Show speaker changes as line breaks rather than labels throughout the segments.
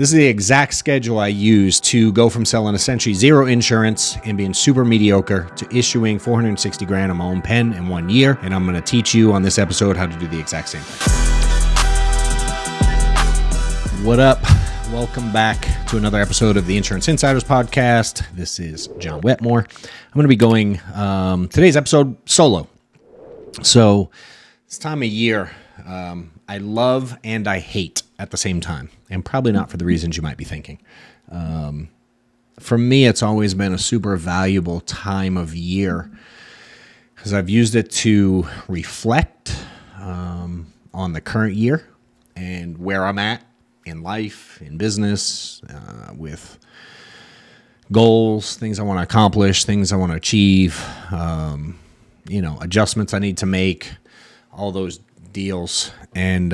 This is the exact schedule I use to go from selling essentially zero insurance and being super mediocre to issuing $460,000 on my own pen in 1 year. And I'm going to teach you on this episode how to do the exact same thing. What up? Welcome back to another episode of the Insurance Insiders Podcast. This is John Wetmore. I'm going to be going today's episode solo. So this time of year, I love and I hate at the same time, and probably not for the reasons you might be thinking. For me, it's always been a super valuable time of year because I've used it to reflect on the current year and where I'm at in life, in business, with goals, things I want to accomplish, things I want to achieve, adjustments I need to make, all those deals. And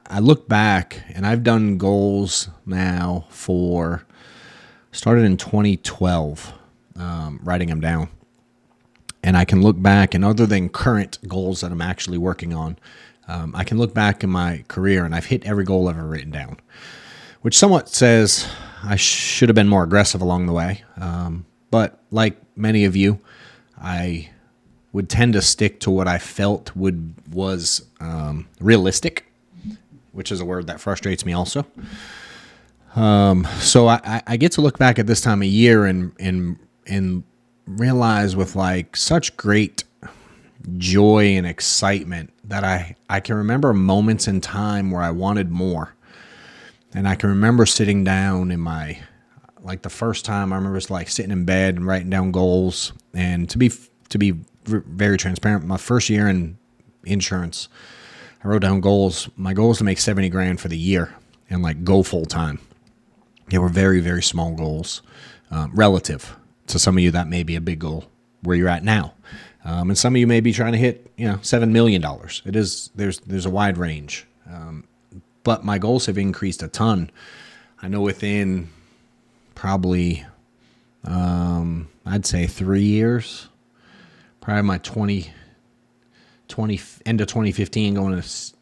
I look back, and I've done goals now started in 2012, writing them down. And I can look back, and other than current goals that I'm actually working on, I can look back in my career, and I've hit every goal I've ever written down, which somewhat says I should have been more aggressive along the way. But like many of you, I would tend to stick to what I felt was realistic, which is a word that frustrates me also. So I get to look back at this time of year and realize with like such great joy and excitement that I can remember moments in time where I wanted more. And I can remember sitting down in the first time I remember sitting in bed and writing down goals. And to be very transparent, my first year in insurance, I wrote down goals. My goal was to make $70,000 for the year and go full time. They were very, very small goals, relative to some of you. That may be a big goal where you're at now. And some of you may be trying to hit, $7 million. There's a wide range. But my goals have increased a ton. I know within probably, I'd say 3 years, probably my end of 2015 going to, it was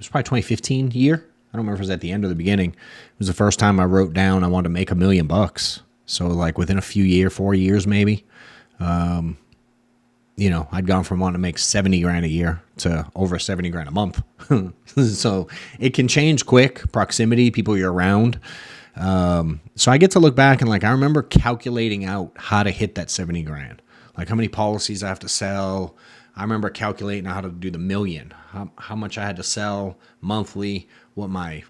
probably 2015 year. I don't remember if it was at the end or the beginning. It was the first time I wrote down I wanted to make $1 million. So within a few years, 4 years maybe, I'd gone from wanting to make $70,000 a year to over $70,000 a month. So it can change quick. Proximity, people you're around. So I get to look back and I remember calculating out how to hit that $70,000. How many policies I have to sell. I remember calculating how to do the $1 million, how much I had to sell monthly, what my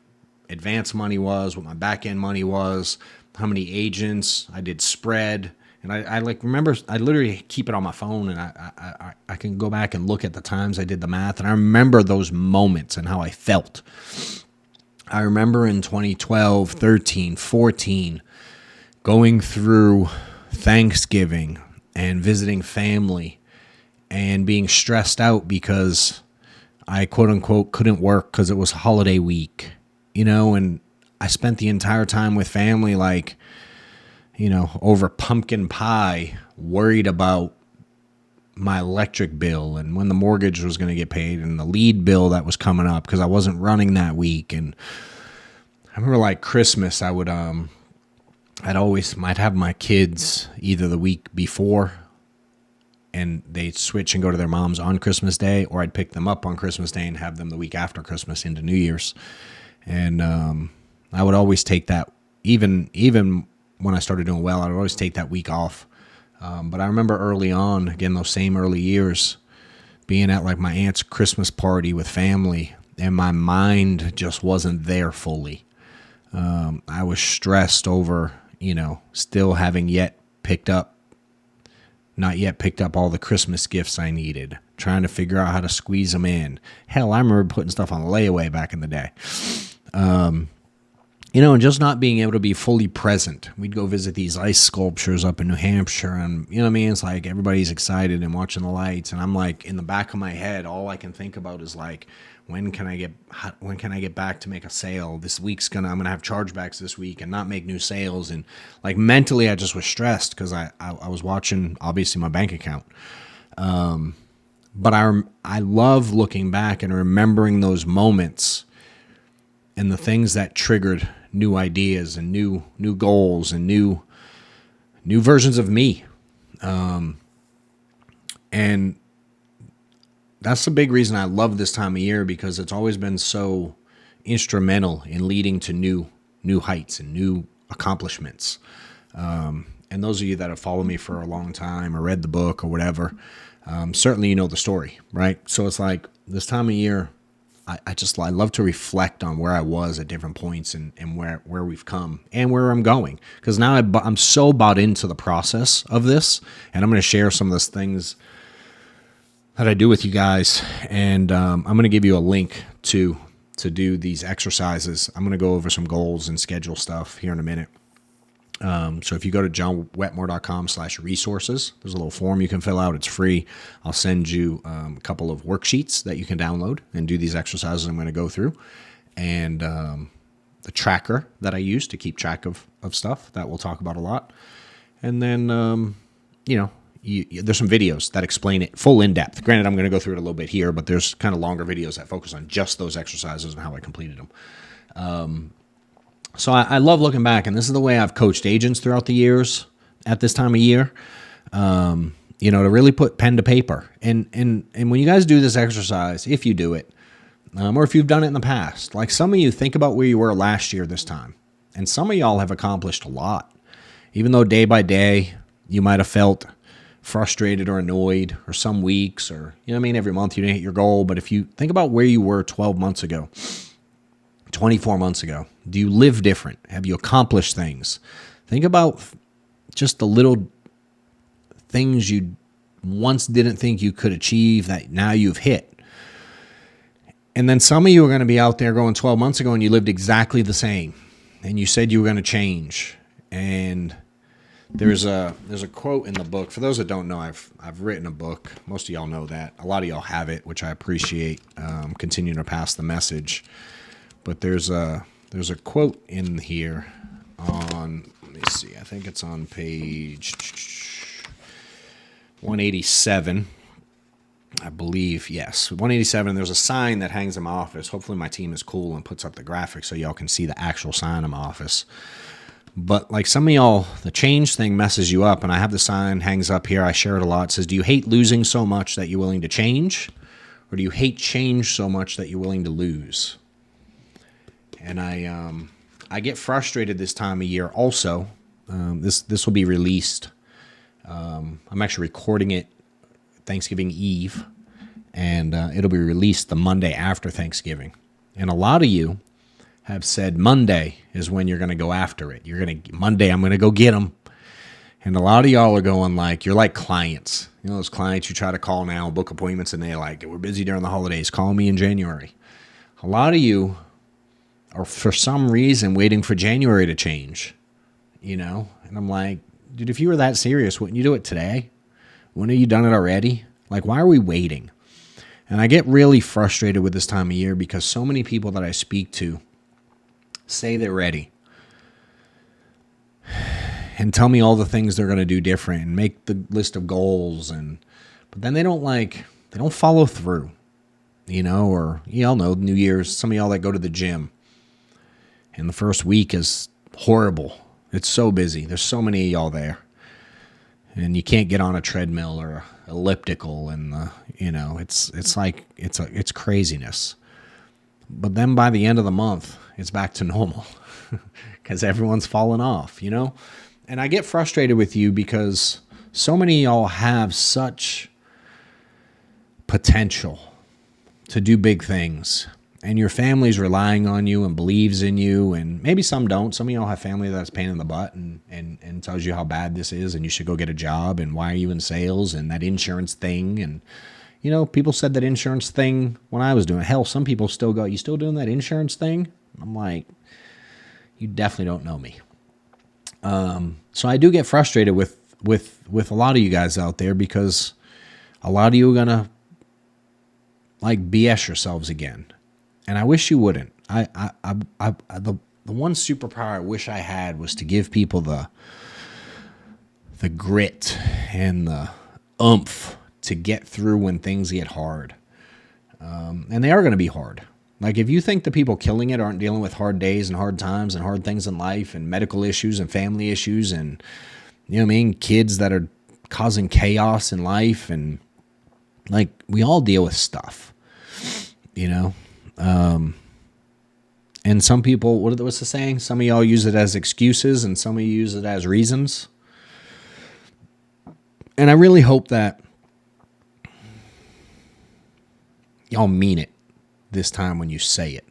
advance money was, what my back end money was, how many agents I did spread. And I remember, I literally keep it on my phone, and I can go back and look at the times I did the math, and I remember those moments and how I felt. I remember in 2012, 13, 14, going through Thanksgiving and visiting family and being stressed out because I quote unquote couldn't work because it was holiday week, and I spent the entire time with family over pumpkin pie, worried about my electric bill and when the mortgage was going to get paid and the lead bill that was coming up because I wasn't running that week. And I remember Christmas, I would, might have my kids either the week before and they'd switch and go to their mom's on Christmas Day, or I'd pick them up on Christmas Day and have them the week after Christmas into New Year's. And I would always take that, even when I started doing well, I would always take that week off. But I remember early on, again, those same early years, being at my aunt's Christmas party with family, and my mind just wasn't there fully. I was stressed over, still having not yet picked up all the Christmas gifts I needed, trying to figure out how to squeeze them in. Hell, I remember putting stuff on layaway back in the day. And just not being able to be fully present. We'd go visit these ice sculptures up in New Hampshire, and it's everybody's excited and watching the lights, and I'm in the back of my head, all I can think about is when can I get back to make a sale? This week's I'm gonna have chargebacks this week and not make new sales, and mentally I just was stressed because I was watching obviously my bank account. But I love looking back and remembering those moments and the things that triggered new ideas and new goals and new versions of me. And that's the big reason I love this time of year, because it's always been so instrumental in leading to new heights and new accomplishments. And those of you that have followed me for a long time or read the book or whatever, certainly you know the story, right? So it's like this time of year, I love to reflect on where I was at different points and where we've come and where I'm going. Because now I'm so bought into the process of this, and I'm going to share some of those things that I do with you guys. And I'm going to give you a link to do these exercises. I'm going to go over some goals and schedule stuff here in a minute. So if you go to johnwetmore.com/resources, there's a little form you can fill out. It's free. I'll send you a couple of worksheets that you can download and do these exercises I'm going to go through. And the tracker that I use to keep track of stuff that we'll talk about a lot. And then, there's some videos that explain it full in depth. Granted, I'm going to go through it a little bit here, but there's kind of longer videos that focus on just those exercises and how I completed them. So I love looking back, and this is the way I've coached agents throughout the years at this time of year, to really put pen to paper. And when you guys do this exercise, if you do it, or if you've done it in the past, like some of you think about where you were last year this time, and some of y'all have accomplished a lot. Even though day by day you might have felt frustrated or annoyed, or some weeks, or, every month you didn't hit your goal. But if you think about where you were 12 months ago, 24 months ago, do you live different? Have you accomplished things? Think about just the little things you once didn't think you could achieve that now you've hit. And then some of you are going to be out there going 12 months ago and you lived exactly the same, and you said you were going to change. And there's a quote in the book. For those that don't know, I've written a book. Most of y'all know that. A lot of y'all have it, which I appreciate. Continuing to pass the message. But there's a quote in here on, let me see, I think it's on page 187. I believe, yes, 187. There's a sign that hangs in my office. Hopefully my team is cool and puts up the graphic so y'all can see the actual sign in my office. But like some of y'all, the change thing messes you up, and I have the sign hangs up here. I share it a lot. It says, do you hate losing so much that you're willing to change? Or do you hate change so much that you're willing to lose? And I get frustrated this time of year also. This will be released. I'm actually recording it Thanksgiving Eve, and it'll be released the Monday after Thanksgiving. And a lot of you have said Monday is when you're going to go after it. Monday, I'm going to go get them. And a lot of y'all are going like, you're like clients. Those clients you try to call now, book appointments, and they're like, we're busy during the holidays. Call me in January. A lot of you are for some reason waiting for January to change, and I'm like, dude, if you were that serious, wouldn't you do it today? Wouldn't you done it already? Like, why are we waiting? And I get really frustrated with this time of year because so many people that I speak to say they're ready and tell me all the things they're going to do different and make the list of goals, but then they don't follow through, or y'all know New Year's, some of y'all that go to the gym. And the first week is horrible. It's so busy. There's so many of y'all there. And you can't get on a treadmill or a elliptical, and it's craziness. But then by the end of the month, it's back to normal because everyone's fallen off, And I get frustrated with you because so many of y'all have such potential to do big things. And your family's relying on you and believes in you, and maybe some don't. Some of y'all have family that's a pain in the butt and tells you how bad this is and you should go get a job and why are you in sales and that insurance thing. And, people said that insurance thing when I was doing it. Hell, some people still go, you still doing that insurance thing? I'm like, you definitely don't know me. So I do get frustrated with a lot of you guys out there because a lot of you are going to BS yourselves again. And I wish you wouldn't. The one superpower I wish I had was to give people the grit and the oomph to get through when things get hard. And they are going to be hard. Like, if you think the people killing it aren't dealing with hard days and hard times and hard things in life and medical issues and family issues and, you know what I mean, kids that are causing chaos in life, and like, we all deal with stuff, you know? And some people, what's the saying? Some of y'all use it as excuses and some of you use it as reasons. And I really hope that y'all mean it this time when you say it.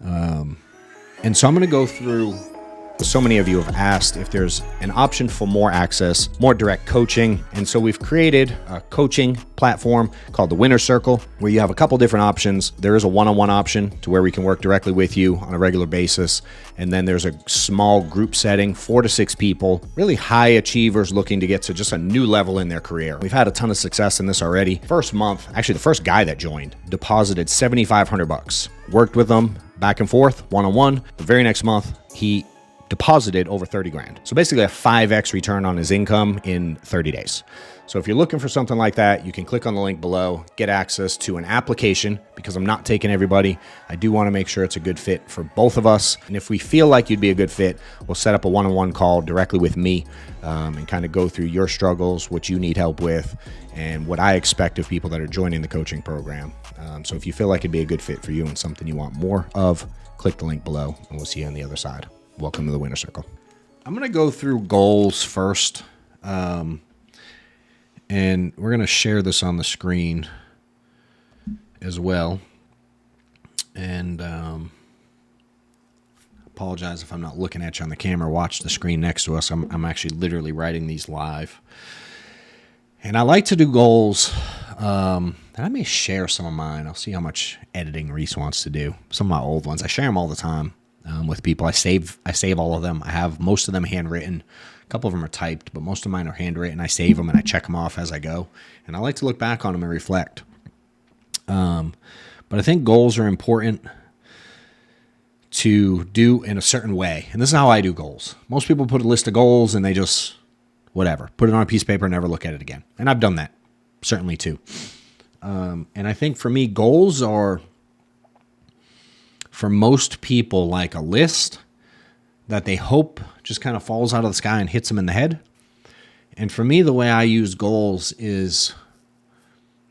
And so I'm going to go through, so many of you have asked if there's an option for more access, more direct coaching. And so we've created a coaching platform called the Winner Circle, where you have a couple different options. There is a one-on-one option to where we can work directly with you on a regular basis. And then there's a small group setting, 4 to 6 people, really high achievers looking to get to just a new level in their career. We've had a ton of success in this already. First month, actually the first guy that joined deposited $7,500. Worked with them back and forth, one-on-one. The very next month, he deposited over 30 grand. So basically a 5x return on his income in 30 days. So if you're looking for something like that, you can click on the link below, get access to an application, because I'm not taking everybody. I do want to make sure it's a good fit for both of us. And if we feel like you'd be a good fit, we'll set up a one-on-one call directly with me and kind of go through your struggles, what you need help with, and what I expect of people that are joining the coaching program. So if you feel like it'd be a good fit for you and something you want more of, click the link below and we'll see you on the other side. Welcome to the Winner Circle. I'm going to go through goals first, and we're going to share this on the screen as well. And apologize if I'm not looking at you on the camera. Watch the screen next to us. I'm actually literally writing these live. And I like to do goals. And I may share some of mine. I'll see how much editing Reese wants to do. Some of my old ones. I share them all the time. With people. I save all of them. I have most of them handwritten. A couple of them are typed, but most of mine are handwritten. I save them and I check them off as I go. And I like to look back on them and reflect. But I think goals are important to do in a certain way. And this is how I do goals. Most people put a list of goals and they just, whatever, put it on a piece of paper and never look at it again. And I've done that, certainly too. And I think for me, goals are, for most people, like a list that they hope just kind of falls out of the sky and hits them in the head. And for me, the way I use goals is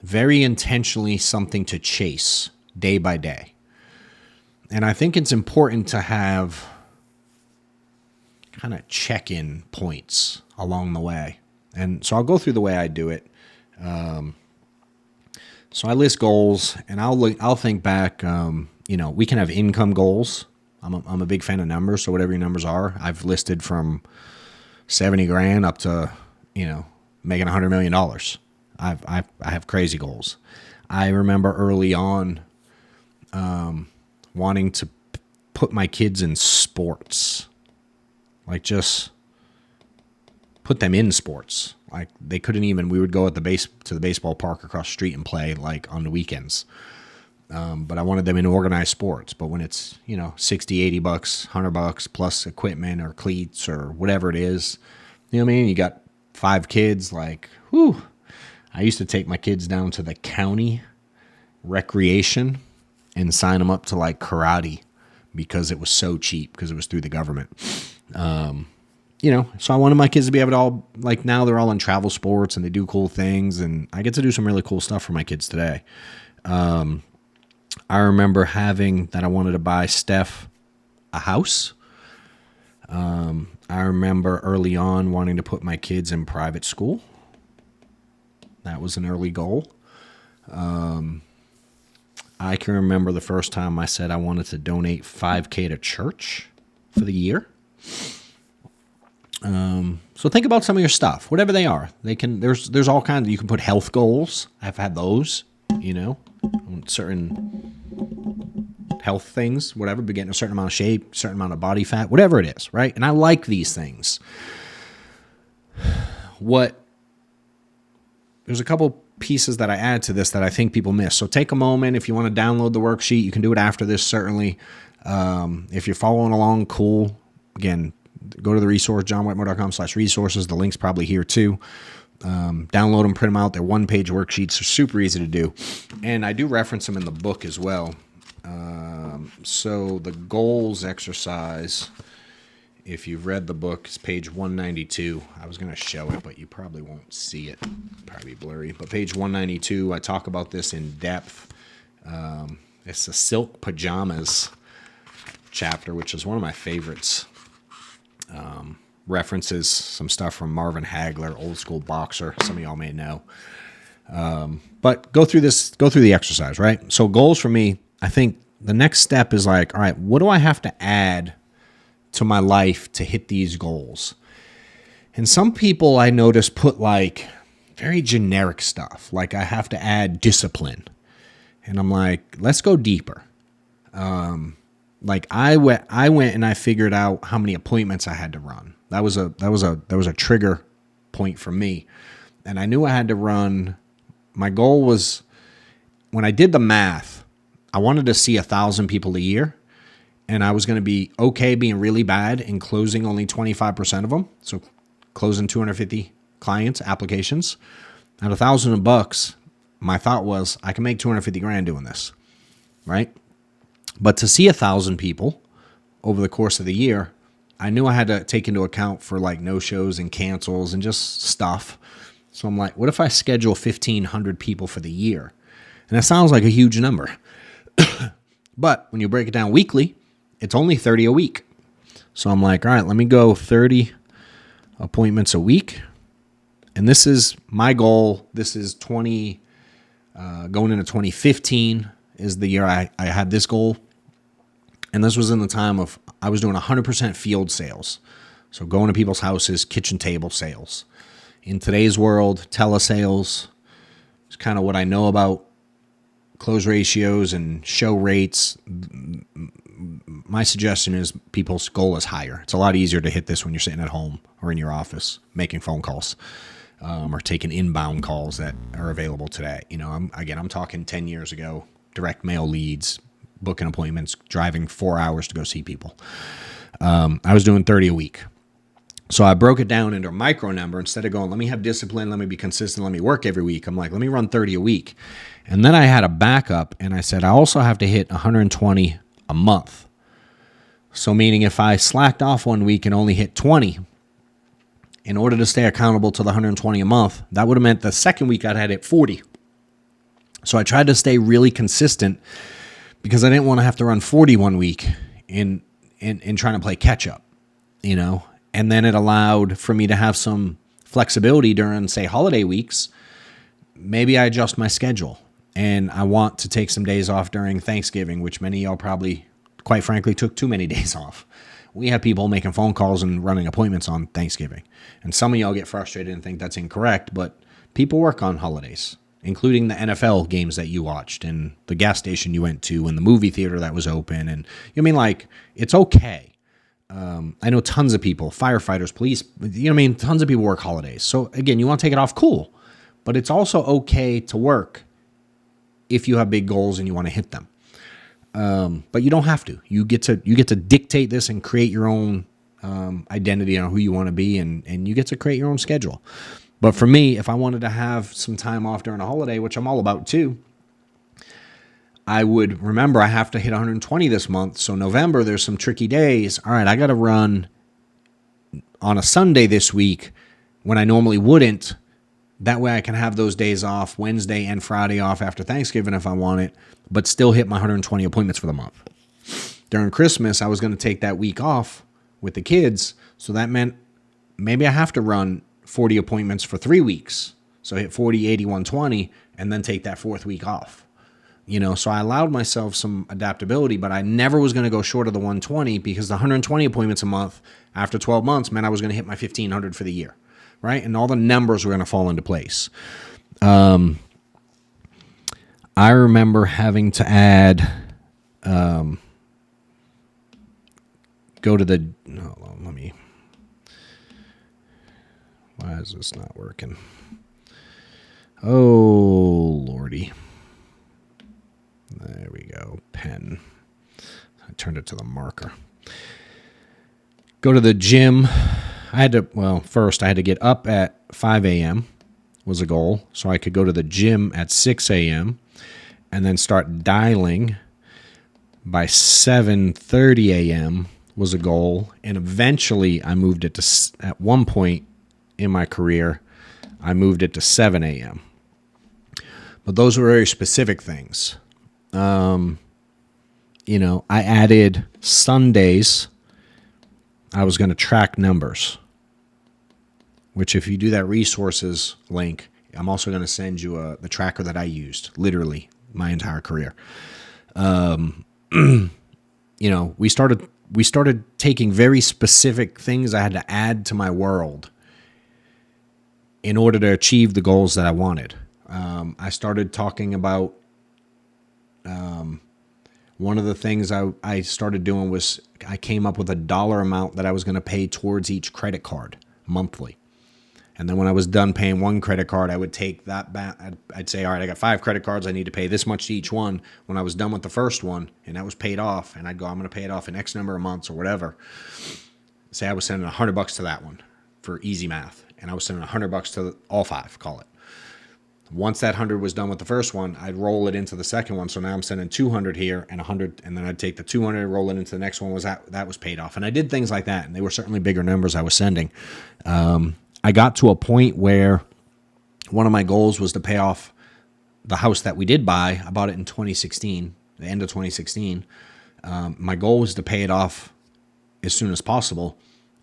very intentionally something to chase day by day. And I think it's important to have kind of check-in points along the way. And so I'll go through the way I do it. So I list goals, and I'll think back. We can have income goals. I'm a big fan of numbers, so whatever your numbers are, I've listed from 70 grand up to, making $100 million. I have crazy goals. I remember early on wanting to put my kids in sports, like just put them in sports. Like they couldn't even. We would go to the baseball park across the street and play like on the weekends. But I wanted them in organized sports. But when it's, $60, $80, $100 plus equipment or cleats or whatever it is, you know what I mean? You got 5 kids, like, whew. I used to take my kids down to the county recreation and sign them up to like karate because it was so cheap because it was through the government. So I wanted my kids to be able to all, like now they're all in travel sports and they do cool things, and I get to do some really cool stuff for my kids today. I remember I wanted to buy Steph a house. I remember early on wanting to put my kids in private school. That was an early goal. I can remember the first time I said I wanted to donate $5,000 to church for the year. So think about some of your stuff, whatever they are. There's all kinds. You can put health goals. I've had those, certain health things, whatever, but getting a certain amount of shape, certain amount of body fat, whatever it is, right? And I like these things. There's a couple pieces that I add to this that I think people miss. So take a moment. If you want to download the worksheet, you can do it after this, certainly. If you're following along, cool. Again, go to the resource, johnwetmore.com/resources. The link's probably here too. Download them, print them out. They're one-page worksheets. They're super easy to do. And I do reference them in the book as well. So the goals exercise, if you've read the book, is page 192. I was going to show it, but you probably won't see it. Probably blurry. But page 192, I talk about this in depth. It's the silk pajamas chapter, which is one of my favorites. References some stuff from Marvin Hagler, old school boxer. Some of y'all may know. But go through the exercise, right? So goals for me, I think the next step is like, all right, what do I have to add to my life to hit these goals? And some people I notice put like very generic stuff. Like I have to add discipline. And I'm like, let's go deeper. Like I went and I figured out how many appointments I had to run. That was a trigger point for me. And I knew I had to run. My goal was, when I did the math, I wanted to see 1,000 people a year, and I was going to be okay being really bad and closing only 25% of them. So closing 250 clients, applications. At $1,000, my thought was I can make 250 grand doing this, right? But to see 1,000 people over the course of the year, I knew I had to take into account for like no-shows and cancels and just stuff. So I'm like, what if I schedule 1,500 people for the year? And that sounds like a huge number. But when you break it down weekly, it's only 30 a week. So I'm like, all right, let me go 30 appointments a week. And this is my goal. This is going into 2015 is the year I had this goal. And this was in the time of, I was doing 100% field sales. So going to people's houses, kitchen table sales. In today's world, telesales is kind of what I know about close ratios and show rates. My suggestion is people's goal is higher. It's a lot easier to hit this when you're sitting at home or in your office making phone calls or taking inbound calls that are available today. You know, I'm talking 10 years ago, direct mail leads, booking appointments, driving 4 hours to go see people. I was doing 30 a week. So I broke it down into a micro number. Instead of going, let me have discipline, let me be consistent, let me work every week. I'm like, let me run 30 a week. And then I had a backup, and I said, I also have to hit 120 a month. So meaning if I slacked off one week and only hit 20, in order to stay accountable to the 120 a month, that would have meant the second week I'd had hit 40. So I tried to stay really consistent because I didn't want to have to run 40 one week in trying to play catch up, you know. And then it allowed for me to have some flexibility during, say, holiday weeks. Maybe I adjust my schedule and I want to take some days off during Thanksgiving, which many of y'all probably, quite frankly, took too many days off. We have people making phone calls and running appointments on Thanksgiving. And some of y'all get frustrated and think that's incorrect, but people work on holidays, including the NFL games that you watched and the gas station you went to and the movie theater that was open. And you know what I mean? Like, it's okay. I know tons of people, firefighters, police, you know what I mean? Tons of people work holidays. So again, you want to take it off, cool. But it's also okay to work if you have big goals and you want to hit them. But you don't have to. You get to dictate this and create your own identity on who you want to be, and you get to create your own schedule. But for me, if I wanted to have some time off during a holiday, which I'm all about too, I would remember I have to hit 120 this month. So November, there's some tricky days. All right, I got to run on a Sunday this week when I normally wouldn't. That way I can have those days off, Wednesday and Friday off after Thanksgiving if I want it, but still hit my 120 appointments for the month. During Christmas, I was going to take that week off with the kids. So that meant maybe I have to run 40 appointments for 3 weeks. So hit 40, 80, 120, and then take that fourth week off. You know, so I allowed myself some adaptability, but I never was going to go short of the 120 because the 120 appointments a month after 12 months meant I was going to hit my 1,500 for the year, right? And all the numbers were going to fall into place. I remember having to add, go to the, hold on, let me, why is this not working? Oh, Lordy. There we go. Pen. I turned it to the marker. Go to the gym. First I had to get up at 5 a.m. was a goal. So I could go to the gym at 6 a.m. and then start dialing by 7:30 a.m. was a goal, and eventually I moved it to, at one point in my career, I moved it to 7 a.m. But those were very specific things. I added Sundays. I was going to track numbers, which if you do that resources link, I'm also going to send you the tracker that I used, literally my entire career. We started taking very specific things I had to add to my world in order to achieve the goals that I wanted. I started talking about one of the things I started doing was I came up with a dollar amount that I was going to pay towards each credit card monthly. And then when I was done paying one credit card, I would take that back. I'd say, all right, I got 5 credit cards. I need to pay this much to each one. When I was done with the first one and that was paid off, and I'd go, I'm going to pay it off in X number of months or whatever. Say I was sending $100 to that one for easy math. And I was sending $100 to all 5, call it. Once that 100 was done with the first one, I'd roll it into the second one. So now I'm sending 200 here and 100, and then I'd take the 200, roll it into the next one. That was paid off, and I did things like that, and they were certainly bigger numbers I was sending. I got to a point where one of my goals was to pay off the house that we did buy. I bought it in 2016, the end of 2016. My goal was to pay it off as soon as possible,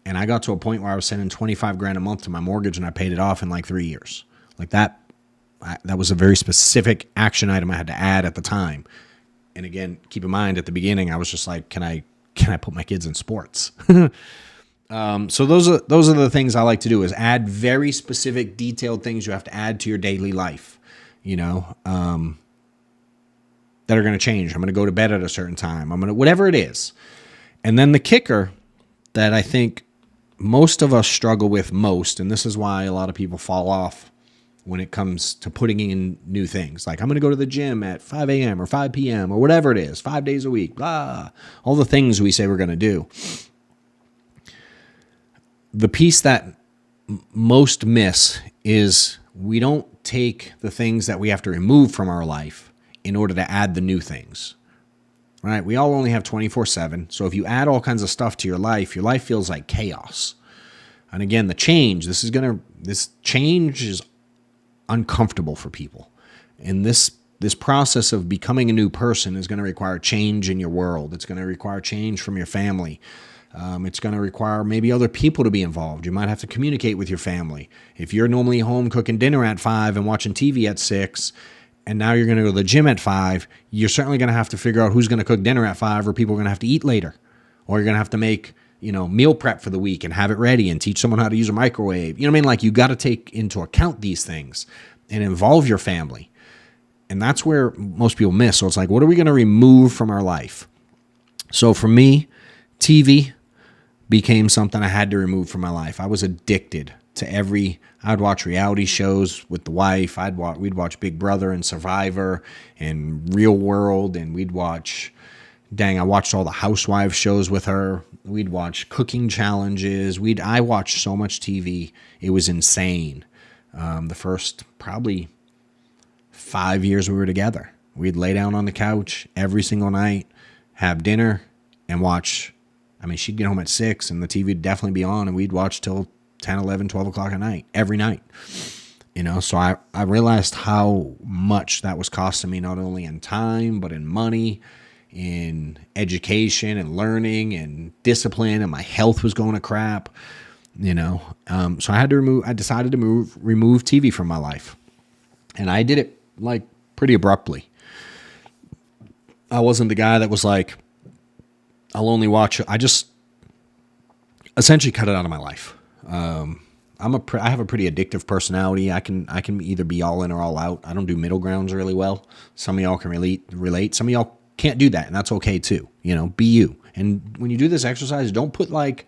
and I got to a point where I was sending $25,000 a month to my mortgage, and I paid it off in like 3 years, like that. That was a very specific action item I had to add at the time. And again, keep in mind at the beginning, I was just like, can I put my kids in sports? So those are the things I like to do, is add very specific, detailed things you have to add to your daily life, that are going to change. I'm going to go to bed at a certain time. Whatever it is. And then the kicker that I think most of us struggle with most, and this is why a lot of people fall off when it comes to putting in new things. Like, I'm going to go to the gym at 5 a.m. or 5 p.m. or whatever it is, 5 days a week, blah, all the things we say we're going to do. The piece that most miss is we don't take the things that we have to remove from our life in order to add the new things, right? We all only have 24/7. So if you add all kinds of stuff to your life feels like chaos. And again, this change is uncomfortable for people. And this process of becoming a new person is going to require change in your world. It's going to require change from your family. It's going to require maybe other people to be involved. You might have to communicate with your family. If you're normally home cooking dinner at 5 and watching TV at 6, and now you're going to go to the gym at 5, you're certainly going to have to figure out who's going to cook dinner at 5, or people are going to have to eat later. Or you're going to have to make, meal prep for the week and have it ready and teach someone how to use a microwave. You know what I mean? Like, you got to take into account these things and involve your family. And that's where most people miss. So it's like, what are we going to remove from our life? So for me, TV became something I had to remove from my life. I was addicted to I'd watch reality shows with the wife. We'd watch Big Brother and Survivor and Real World, and I watched all the housewives shows with her. We'd watch cooking challenges. I watched so much TV. It was insane. The first probably 5 years we were together, we'd lay down on the couch every single night, have dinner, and watch. She'd get home at 6 and the TV would definitely be on, and we'd watch till 10, 11, 12 o'clock at night, every night. So I realized how much that was costing me, not only in time, but in money, in education and learning and discipline, and my health was going to crap. So I decided to remove TV from my life. And I did it like pretty abruptly. I wasn't the guy that was like, I'll only watch it. I just essentially cut it out of my life. I have a pretty addictive personality. I can either be all in or all out. I don't do middle grounds really well. Some of y'all can relate. Some of y'all can't do that, and that's okay too. Be you. And when you do this exercise, don't put like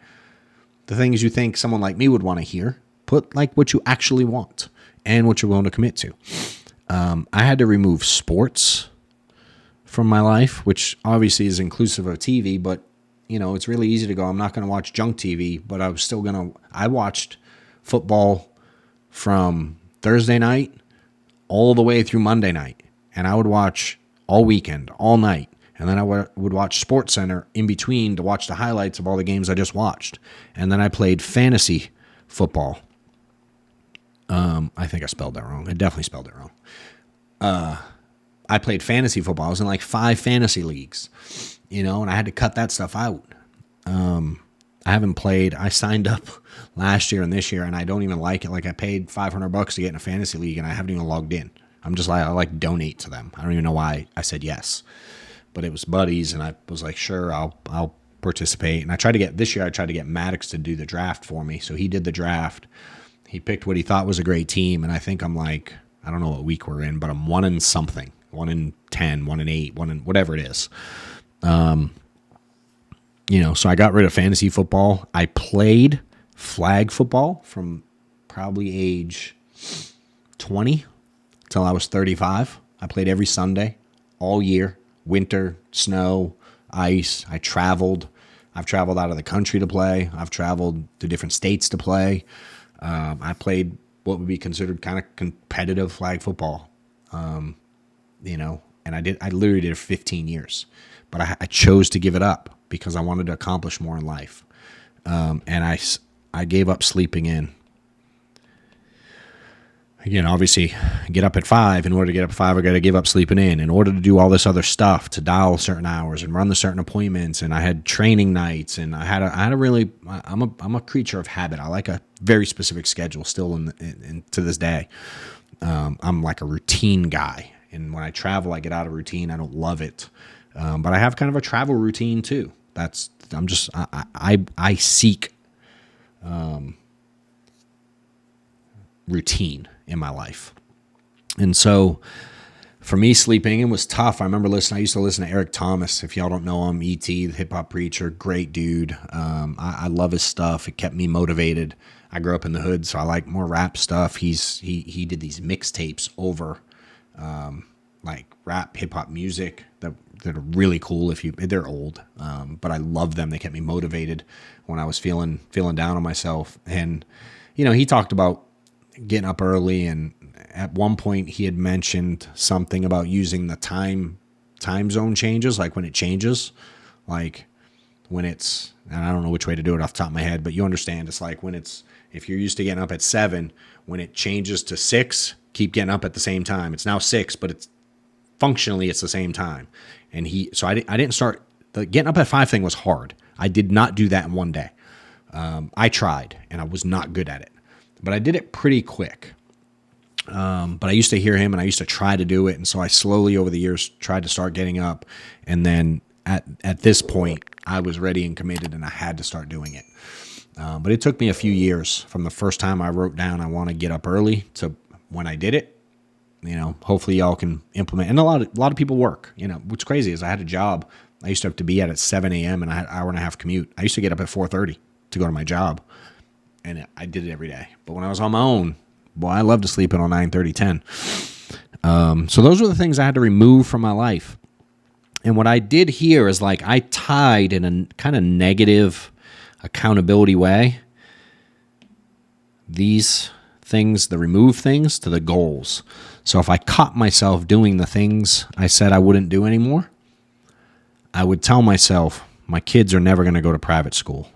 the things you think someone like me would want to hear. Put like what you actually want and what you're willing to commit to. I had to remove sports from my life, which obviously is inclusive of TV, but it's really easy to go, I'm not going to watch junk TV, but I watched football from Thursday night all the way through Monday night, and I would watch all weekend, all night. And then I would watch Sports Center in between to watch the highlights of all the games I just watched. And then I played fantasy football. I think I spelled that wrong. I definitely spelled it wrong. I played fantasy football. I was in like 5 fantasy leagues, and I had to cut that stuff out. I haven't played. I signed up last year and this year, and I don't even like it. Like, I paid $500 to get in a fantasy league, and I haven't even logged in. I'm just like, I like donate to them. I don't even know why I said yes, but it was buddies, and I was like, sure, I'll participate. And I tried to get Maddox to do the draft for me. So he did the draft. He picked what he thought was a great team, and I think I'm like, I don't know what week we're in, but I'm 1 in something, 1 in 10, 1 in 8, 1 in whatever it is. So I got rid of fantasy football. I played flag football from probably age 20 till I was 35. I played every Sunday, all year, winter, snow, ice. I've traveled out of the country to play. I've traveled to different states to play. I played what would be considered kind of competitive flag football, and I literally did it for 15 years, but I chose to give it up because I wanted to accomplish more in life. And I gave up sleeping in. Again, obviously, get up at 5. In order to get up at 5, I got to give up sleeping in. In order to do all this other stuff, to dial certain hours and run the certain appointments, and I had training nights, and I'm a creature of habit. I like a very specific schedule still, to this day. I'm like a routine guy, and when I travel, I get out of routine. I don't love it, but I have kind of a travel routine too. I seek routine in my life. And so for me, sleeping in was tough. I used to listen to Eric Thomas. If y'all don't know him, E.T., the hip hop preacher, great dude. I love his stuff. It kept me motivated. I grew up in the hood, so I like more rap stuff. He did these mixtapes over like rap, hip hop music that are really cool. They're old, but I love them. They kept me motivated when I was feeling down on myself. And he talked about getting up early, and at one point he had mentioned something about using the time zone changes, like when it changes, like when it's, and I don't know which way to do it off the top of my head, but you understand. It's like if you're used to getting up at 7, when it changes to 6, keep getting up at the same time. It's now 6, but it's functionally the same time. And so I didn't start, the getting up at 5 thing was hard. I did not do that in one day. I tried, and I was not good at it. But I did it pretty quick. But I used to hear him, and I used to try to do it. And so I slowly over the years tried to start getting up. And then at this point, I was ready and committed, and I had to start doing it. But it took me a few years from the first time I wrote down I want to get up early to when I did it. Hopefully y'all can implement. And a lot of people work. What's crazy is I had a job. I used to have to be at 7 a.m. and I had an hour and a half commute. I used to get up at 4:30 to go to my job. And I did it every day. But when I was on my own, boy, I loved to sleep until 9:30, 10. So those were the things I had to remove from my life. And what I did here is like I tied in a kind of negative accountability way these things, the remove things, to the goals. So if I caught myself doing the things I said I wouldn't do anymore, I would tell myself, my kids are never going to go to private school.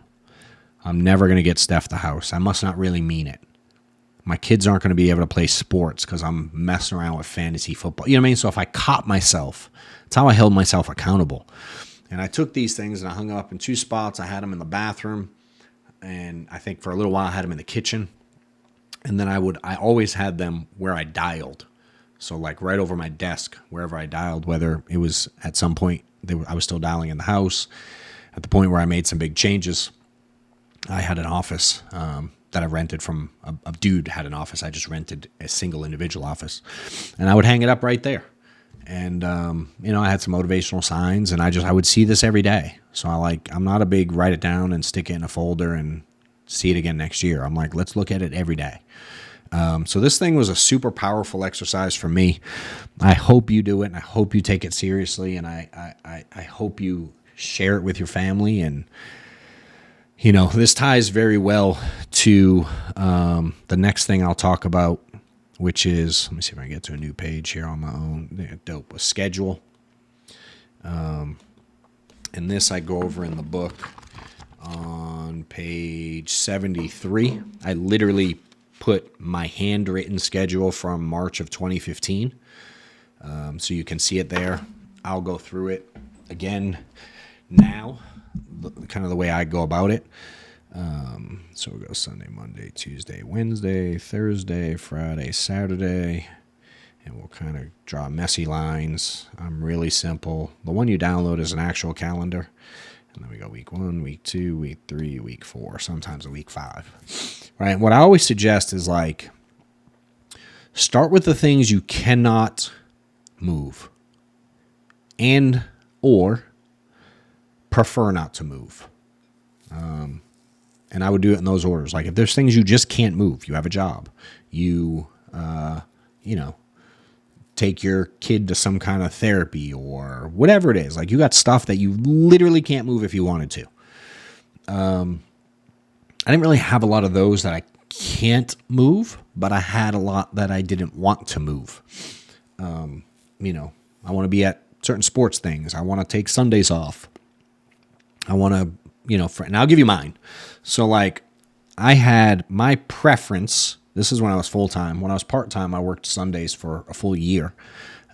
I'm never going to get Steph the house. I must not really mean it. My kids aren't going to be able to play sports because I'm messing around with fantasy football. You know what I mean? So if I caught myself, that's how I held myself accountable. And I took these things and I hung up in 2 spots. I had them in the bathroom. And I think for a little while I had them in the kitchen. And then I always had them where I dialed. So like right over my desk, wherever I dialed, whether it was at some point I was still dialing in the house. At the point where I made some big changes, I had an office that I rented from a dude had an office. I just rented a single individual office, and I would hang it up right there. And I had some motivational signs, and I would see this every day. So I'm not a big write it down and stick it in a folder and see it again next year. I'm like, let's look at it every day. So this thing was a super powerful exercise for me. I hope you do it, and I hope you take it seriously, and I hope you share it with your family. And this ties very well to the next thing I'll talk about, which is, let me see if I can get to a new page here on my own. Dope. A schedule. And this I go over in the book on page 73. I literally put my handwritten schedule from March of 2015. So you can see it there. I'll go through it again now, kind of the way I go about it. So we'll go Sunday, Monday, Tuesday, Wednesday, Thursday, Friday, Saturday, and we'll kind of draw messy lines. I'm really simple. The one you download is an actual calendar. And then we go week 1, week 2, week 3, week 4, sometimes a week 5. Right? What I always suggest is like, start with the things you cannot move and or prefer not to move. And I would do it in those orders. Like if there's things you just can't move, you have a job, you take your kid to some kind of therapy or whatever it is. Like you got stuff that you literally can't move if you wanted to. I didn't really have a lot of those that I can't move, but I had a lot that I didn't want to move. I want to be at certain sports things. I want to take Sundays off. I want to, and I'll give you mine. So like I had my preference. This is when I was full-time. When I was part-time, I worked Sundays for a full year.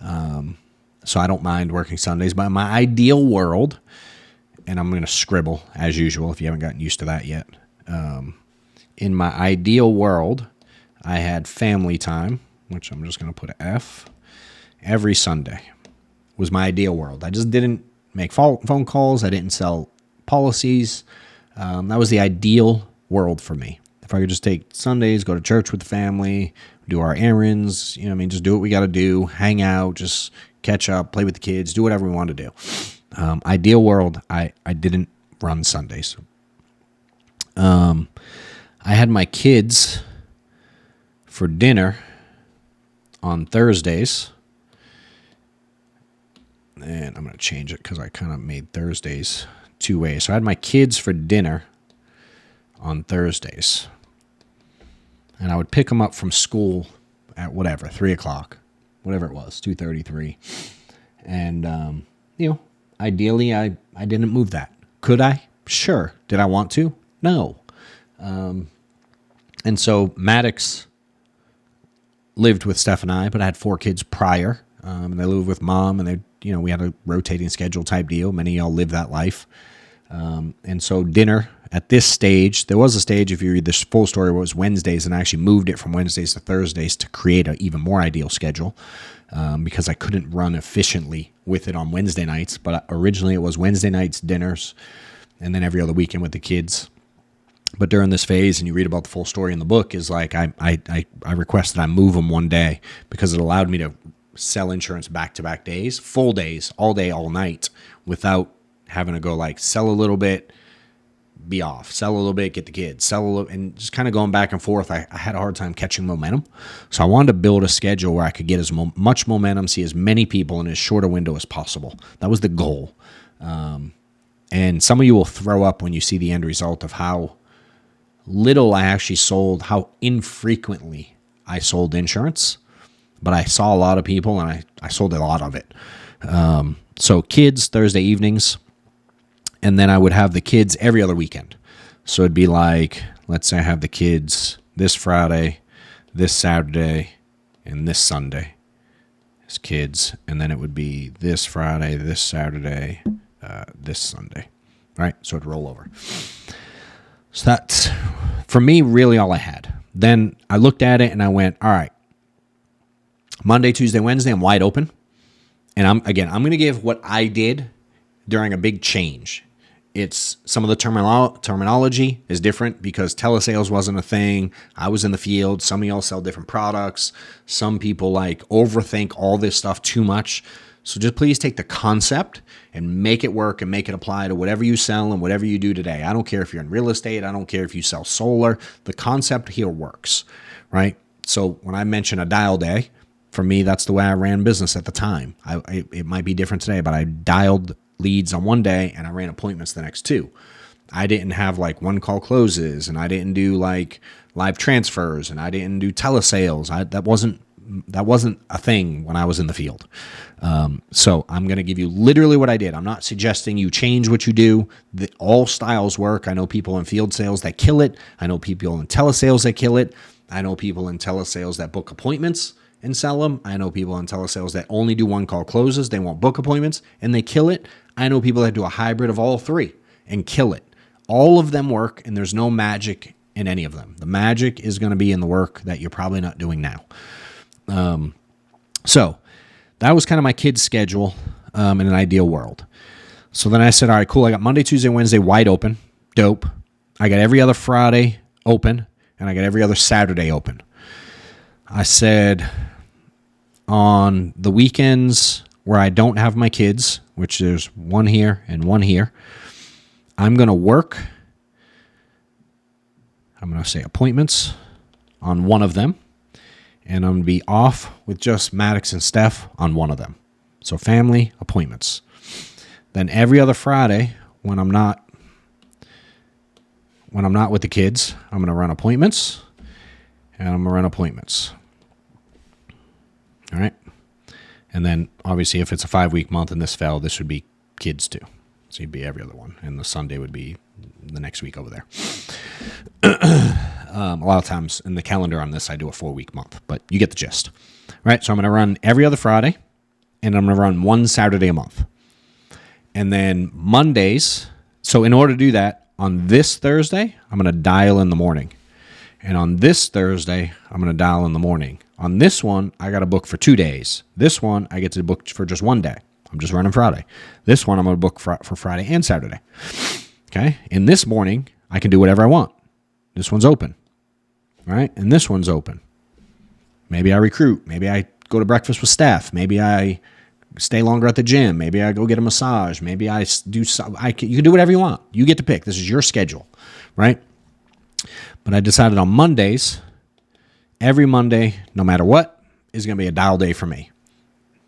So I don't mind working Sundays. But in my ideal world, and I'm going to scribble as usual if you haven't gotten used to that yet. In my ideal world, I had family time, which I'm just going to put an F, every Sunday was my ideal world. I just didn't make phone calls. I didn't sell policies. That was the ideal world for me. If I could just take Sundays, go to church with the family, do our errands, just do what we got to do, hang out, just catch up, play with the kids, do whatever we want to do. Ideal world, I didn't run Sundays. I had my kids for dinner on Thursdays. And I'm going to change it because I kind of made Thursdays two ways. So I had my kids for dinner on Thursdays. And I would pick them up from school at 3 o'clock, whatever it was, 2:33. And, ideally I didn't move that. Could I? Sure. Did I want to? No. And so Maddox lived with Steph and I, but I had 4 kids prior. And they lived with mom, and we had a rotating schedule type deal. Many of y'all live that life. And so dinner at this stage, there was a stage, if you read this full story, where it was Wednesdays, and I actually moved it from Wednesdays to Thursdays to create an even more ideal schedule because I couldn't run efficiently with it on Wednesday nights. But originally it was Wednesday nights dinners and then every other weekend with the kids. But during this phase, and you read about the full story in the book, is like I requested I move them one day because it allowed me to sell insurance back-to-back days, full days, all day, all night, without having to go like sell a little bit, be off, sell a little bit, get the kids, sell a little, and just kind of going back and forth. I had a hard time catching momentum. So I wanted to build a schedule where I could get as much momentum, see as many people in as short a window as possible. That was the goal. And some of you will throw up when you see the end result of how little I actually sold, how infrequently I sold insurance. But I saw a lot of people, and I sold a lot of it. So kids, Thursday evenings, and then I would have the kids every other weekend. So it'd be like, let's say I have the kids this Friday, this Saturday, and this Sunday as kids. And then it would be this Friday, this Saturday, this Sunday. Right? So it'd roll over. So that's, for me, really all I had. Then I looked at it and I went, all right, Monday, Tuesday, Wednesday, I'm wide open. And I'm going to give what I did during a big change. It's some of the terminology is different because telesales wasn't a thing. I was in the field. Some of y'all sell different products. Some people overthink all this stuff too much. So just please take the concept and make it work and make it apply to whatever you sell and whatever you do today. I don't care if you're in real estate. I don't care if you sell solar. The concept here works, right? So when I mention a dial day, for me, that's the way I ran business at the time. It might be different today, but I dialed leads on one day and I ran appointments the next 2. I didn't have one call closes, and I didn't do live transfers, and I didn't do telesales. That wasn't a thing when I was in the field. So I'm going to give you literally what I did. I'm not suggesting you change what you do. All styles work. I know people in field sales that kill it. I know people in telesales that kill it. I know people in telesales that book appointments and sell them. I know people in telesales that only do one call closes. They won't book appointments and they kill it. I know people that do a hybrid of all three and kill it. All of them work, and there's no magic in any of them. The magic is going to be in the work that you're probably not doing now. So that was kind of my kid's schedule in an ideal world. So then I said, all right, cool. I got Monday, Tuesday, Wednesday wide open. Dope. I got every other Friday open, and I got every other Saturday open. I said on the weekends where I don't have my kids, which there's one here and one here, I'm going to work. I'm going to say appointments on one of them. And I'm going to be off with just Maddox and Steph on one of them. So family appointments. Then every other Friday, when I'm not with the kids, I'm going to run appointments. And I'm going to run appointments. All right. And then obviously if it's a 5-week month and this fell, this would be kids too. So you'd be every other one. And the Sunday would be the next week over there. A lot of times in the calendar on this, I do a 4-week month, but you get the gist. Right? So I'm going to run every other Friday, and I'm going to run one Saturday a month. And then Mondays, so in order to do that, on this Thursday, I'm going to dial in the morning. And on this Thursday, I'm going to dial in the morning. On this one, I got to book for 2 days. This one, I get to book for just 1 day. I'm just running Friday. This one, I'm going to book for Friday and Saturday. Okay? In this morning, I can do whatever I want. This one's open. Right? And this one's open. Maybe I recruit. Maybe I go to breakfast with Steph. Maybe I stay longer at the gym. Maybe I go get a massage. Maybe I do some, you can do whatever you want. You get to pick. This is your schedule. Right? But I decided on Mondays, every Monday, no matter what, is going to be a dial day for me.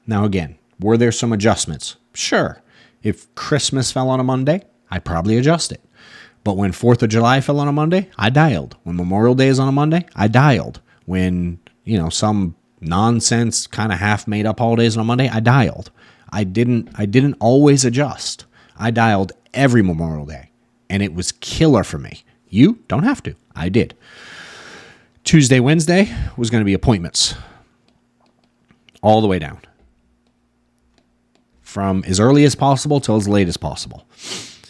Now, again, were there some adjustments? Sure. If Christmas fell on a Monday, I'd probably adjust it. But when 4th of July fell on a Monday, I dialed. When Memorial Day is on a Monday, I dialed. When, some nonsense kind of half made up holidays on a Monday, I dialed. I didn't always adjust. I dialed every Memorial Day, and it was killer for me. You don't have to. I did. Tuesday, Wednesday was going to be appointments. All the way down. From as early as possible till as late as possible.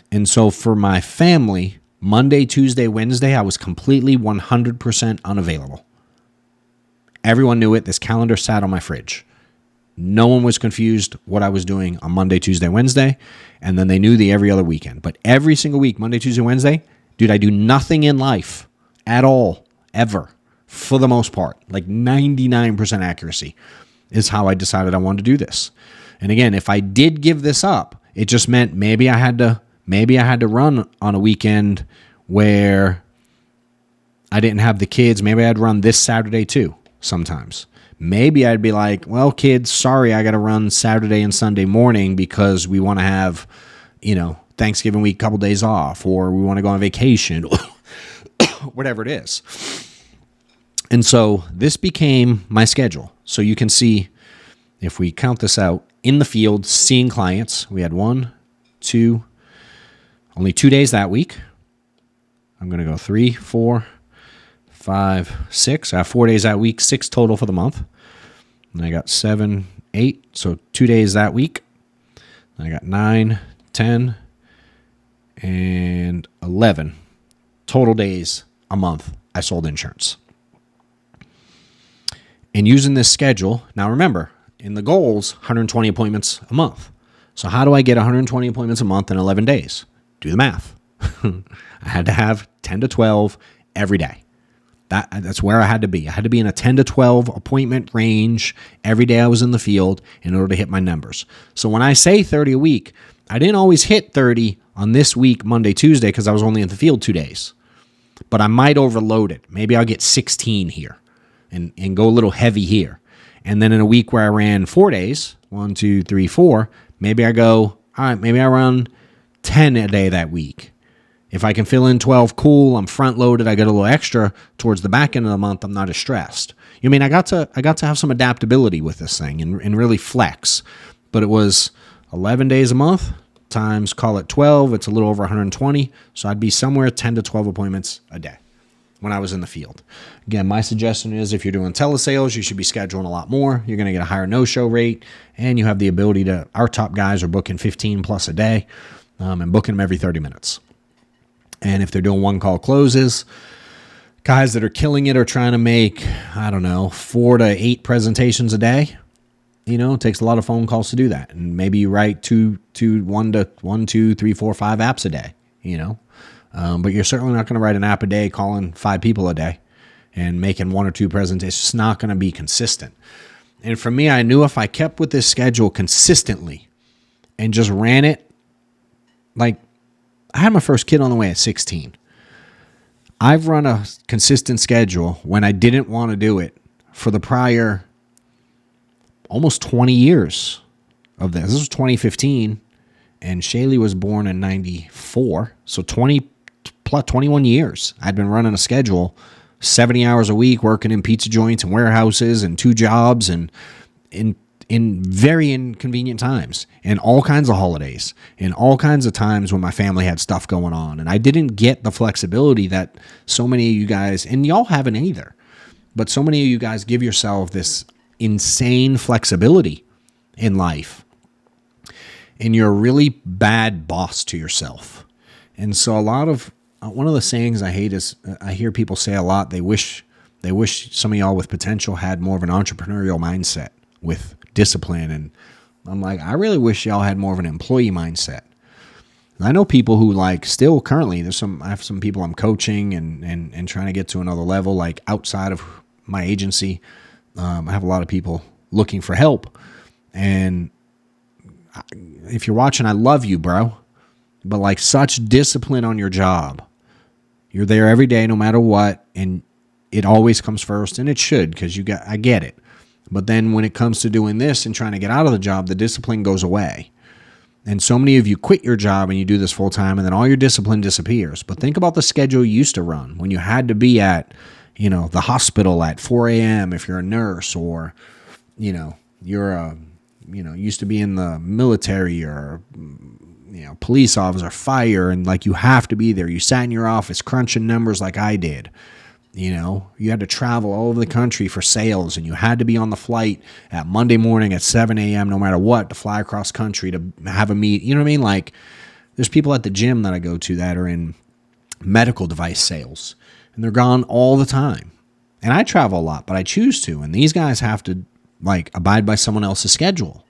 And so for my family, Monday, Tuesday, Wednesday, I was completely 100% unavailable. Everyone knew it. This calendar sat on my fridge. No one was confused what I was doing on Monday, Tuesday, Wednesday. And then they knew the every other weekend. But every single week, Monday, Tuesday, Wednesday, dude, I do nothing in life at all, ever, for the most part. Like 99% accuracy is how I decided I wanted to do this. And again, if I did give this up, it just meant maybe I had to run on a weekend where I didn't have the kids. Maybe I'd run this Saturday too sometimes. Maybe I'd be like, well, kids, sorry, I got to run Saturday and Sunday morning because we want to have, Thanksgiving week, couple days off, or we want to go on vacation, whatever it is. And so this became my schedule. So you can see, if we count this out, in the field, seeing clients, we had only 2 days that week. I'm going to go 3, 4, 5, 6. I have 4 days that week, 6 total for the month. And I got 7, 8, so 2 days that week. And I got 9, 10, and 11 total days a month I sold insurance. And using this schedule, now remember, in the goals, 120 appointments a month. So how do I get 120 appointments a month in 11 days? Do the math. I had to have 10 to 12 every day. That's where I had to be. I had to be in a 10 to 12 appointment range every day I was in the field in order to hit my numbers. So when I say 30 a week, I didn't always hit 30 on this week, Monday, Tuesday, because I was only in the field 2 days. But I might overload it. Maybe I'll get 16 here and go a little heavy here. And then in a week where I ran 4 days, 1, 2, 3, 4, maybe I go, all right, maybe I run 10 a day that week. If I can fill in 12, cool. I'm front loaded. I get a little extra towards the back end of the month. I'm not as stressed. You mean I got to have some adaptability with this thing and really flex. But it was 11 days a month times, call it 12. It's a little over 120. So I'd be somewhere 10 to 12 appointments a day when I was in the field. Again, my suggestion is if you're doing telesales, you should be scheduling a lot more. You're going to get a higher no-show rate, and you have the ability to, our top guys are booking 15 plus a day and booking them every 30 minutes. And if they're doing one-call closes, guys that are killing it are trying to make, 4 to 8 presentations a day. It takes a lot of phone calls to do that. And maybe you write 1, 2, 3, 4, 5 apps a day, but you're certainly not going to write an app a day calling 5 people a day and making 1 or 2 presentations. It's not going to be consistent. And for me, I knew if I kept with this schedule consistently and just ran it, like I had my first kid on the way at 16. I've run a consistent schedule when I didn't want to do it for the prior almost 20 years of this. This was 2015, and Shaylee was born in 94. So 21 years I'd been running a schedule, 70 hours a week, working in pizza joints and warehouses and 2 jobs and in very inconvenient times and all kinds of holidays and all kinds of times when my family had stuff going on. And I didn't get the flexibility that so many of you guys, and y'all haven't either, but so many of you guys give yourself this insane flexibility in life. And you're a really bad boss to yourself. And so one of the sayings I hate is I hear people say a lot, they wish some of y'all with potential had more of an entrepreneurial mindset with discipline. And I'm like, I really wish y'all had more of an employee mindset. And I know people who still currently, I have some people I'm coaching and trying to get to another level, like outside of my agency. I have a lot of people looking for help. And if you're watching, I love you, bro. But such discipline on your job. You're there every day, no matter what, and it always comes first, and it should, because I get it. But then when it comes to doing this and trying to get out of the job, the discipline goes away. And so many of you quit your job and you do this full time, and then all your discipline disappears. But think about the schedule you used to run when you had to be at, the hospital at 4 a.m. if you're a nurse, or, you're used to be in the military or, police officer, fire, and you have to be there. You sat in your office crunching numbers like I did. You had to travel all over the country for sales, and you had to be on the flight at Monday morning at 7 a.m. no matter what to fly across country to have a meet. You know what I mean? There's people at the gym that I go to that are in medical device sales, and they're gone all the time. And I travel a lot, but I choose to. And these guys have to abide by someone else's schedule.